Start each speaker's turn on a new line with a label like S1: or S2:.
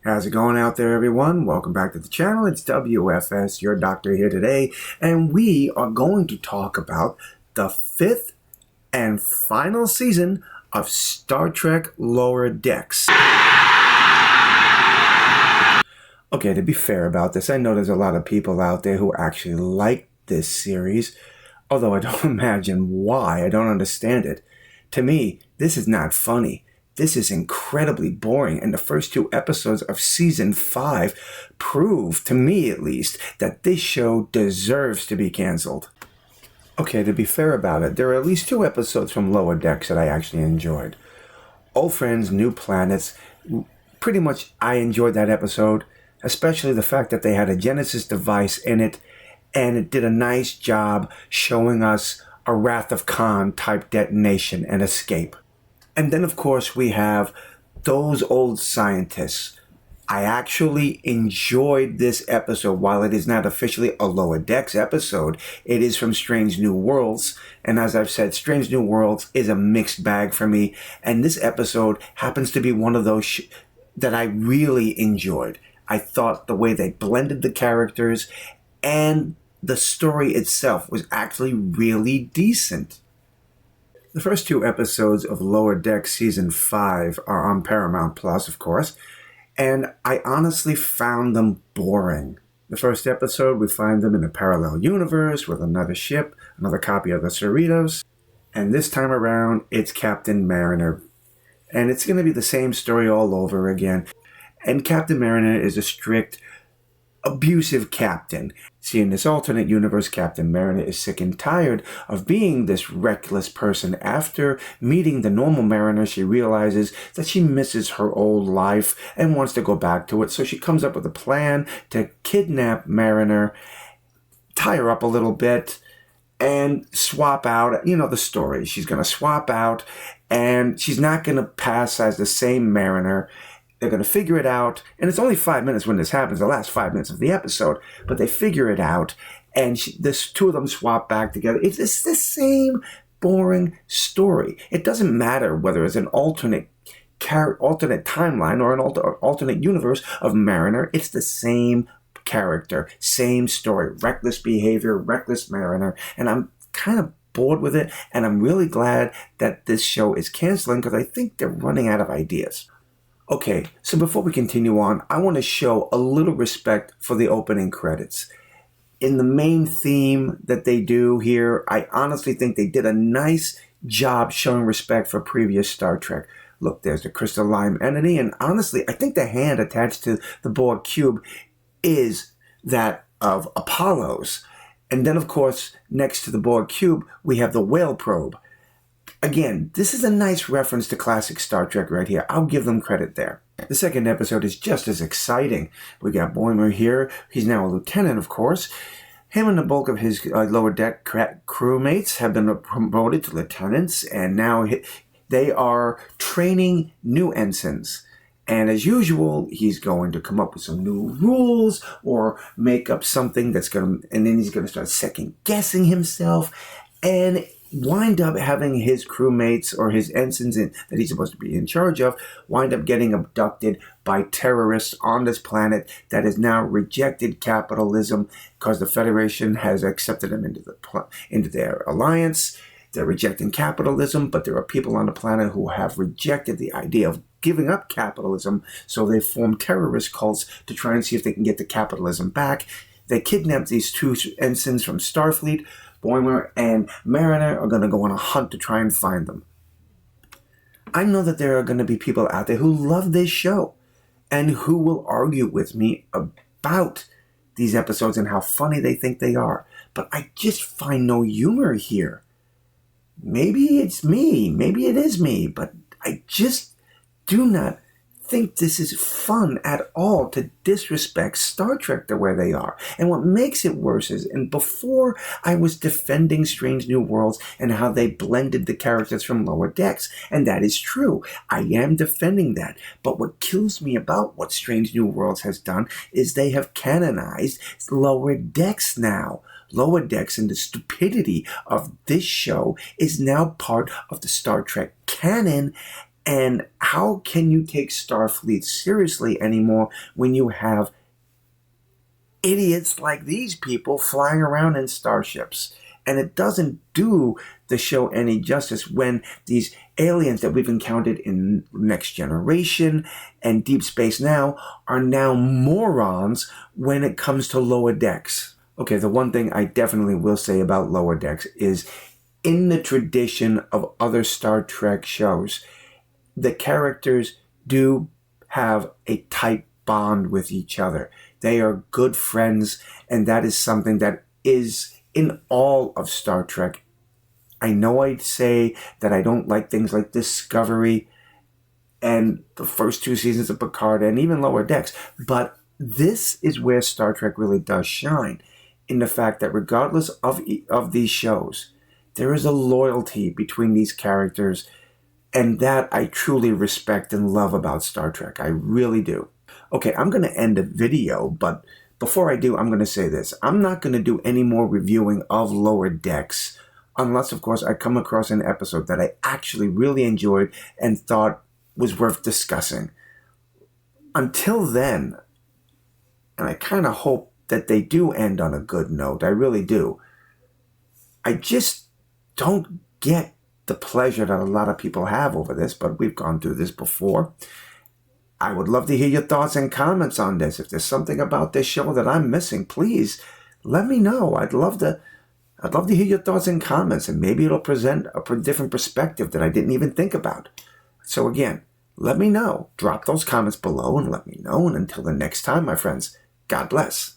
S1: How's it going out there, everyone? Welcome back to the channel. It's W.F.S, your doctor here today, and we are going to talk about the 5th and final season of Star Trek Lower Decks. Okay, to be fair about this, I know there's a lot of people out there who actually like this series, although I don't imagine why. I don't understand it. To me, this is not funny. This is incredibly boring, and the first 2 episodes of Season 5 prove, to me at least, that this show deserves to be canceled. Okay, to be fair about it, there are at least 2 episodes from Lower Decks that I actually enjoyed. Old Friends, New Planets, pretty much I enjoyed that episode, especially the fact that they had a Genesis device in it, and it did a nice job showing us a Wrath of Khan type detonation and escape. And then, of course, we have Those Old Scientists. I actually enjoyed this episode. While it is not officially a Lower Decks episode, it is from Strange New Worlds. And as I've said, Strange New Worlds is a mixed bag for me. And this episode happens to be one of those that I really enjoyed. I thought the way they blended the characters and the story itself was actually really decent. The first 2 episodes of Lower Decks Season 5 are on Paramount Plus, of course, and I honestly found them boring. The first episode, we find them in a parallel universe with another ship, another copy of the Cerritos, and this time around, it's Captain Mariner. And it's going to be the same story all over again. And Captain Mariner is a strict, abusive captain. See, in this alternate universe, Captain Mariner is sick and tired of being this reckless person. After meeting the normal Mariner, she realizes that she misses her old life and wants to go back to it. So she comes up with a plan to kidnap Mariner, tie her up a little bit, and swap out, the story. She's going to swap out, and she's not going to pass as the same Mariner. They're going to figure it out, and it's only 5 minutes when this happens, the last 5 minutes of the episode, but they figure it out, and this 2 of them swap back together. It's the same boring story. It doesn't matter whether it's an alternate timeline or an alternate universe of Mariner. It's the same character, same story, reckless behavior, reckless Mariner, and I'm kind of bored with it, and I'm really glad that this show is canceling because I think they're running out of ideas. Okay, so before we continue on, I want to show a little respect for the opening credits. In the main theme that they do here, I honestly think they did a nice job showing respect for previous Star Trek. Look, there's the crystalline entity, and honestly, I think the hand attached to the Borg cube is that of Apollo's. And then, of course, next to the Borg cube, we have the whale probe. Again, this is a nice reference to classic Star Trek right here. I'll give them credit there. The second episode is just as exciting. We got Boimler here. He's now a lieutenant, of course. Him and the bulk of his lower deck crewmates have been promoted to lieutenants, and now they are training new ensigns. And as usual, he's going to come up with some new rules or make up something and then he's going to start second guessing himself and wind up having his crewmates or his ensigns that he's supposed to be in charge of wind up getting abducted by terrorists on this planet that has now rejected capitalism because the Federation has accepted them into their alliance. They're rejecting capitalism, but there are people on the planet who have rejected the idea of giving up capitalism, so they form terrorist cults to try and see if they can get the capitalism back. They kidnap these 2 ensigns from Starfleet. Boimler and Mariner are going to go on a hunt to try and find them. I know that there are going to be people out there who love this show and who will argue with me about these episodes and how funny they think they are. But I just find no humor here. Maybe it's me. Maybe it is me. But I just do not think this is fun at all to disrespect Star Trek the way they are. And what makes it worse is, and before I was defending Strange New Worlds and how they blended the characters from Lower Decks, and that is true. I am defending that. But what kills me about what Strange New Worlds has done is they have canonized Lower Decks now. Lower Decks and the stupidity of this show is now part of the Star Trek canon, And how can you take Starfleet seriously anymore when you have idiots like these people flying around in starships? And it doesn't do the show any justice when these aliens that we've encountered in Next Generation and Deep Space Now are now morons when it comes to Lower Decks. Okay, the one thing I definitely will say about Lower Decks is, in the tradition of other Star Trek shows, the characters do have a tight bond with each other. They are good friends, and that is something that is in all of Star Trek. I know I'd say that I don't like things like Discovery and the first 2 seasons of Picard and even Lower Decks, but this is where Star Trek really does shine, in the fact that regardless of these shows, there is a loyalty between these characters, and that I truly respect and love about Star Trek. I really do. Okay, I'm going to end the video, but before I do, I'm going to say this. I'm not going to do any more reviewing of Lower Decks unless, of course, I come across an episode that I actually really enjoyed and thought was worth discussing. Until then, and I kind of hope that they do end on a good note, I really do, I just don't get the pleasure that a lot of people have over this, but we've gone through this before. I would love to hear your thoughts and comments on this. If there's something about this show that I'm missing, please let me know. I'd love to hear your thoughts and comments, and maybe it'll present a different perspective that I didn't even think about. So again, let me know. Drop those comments below and let me know. And until the next time, my friends, God bless.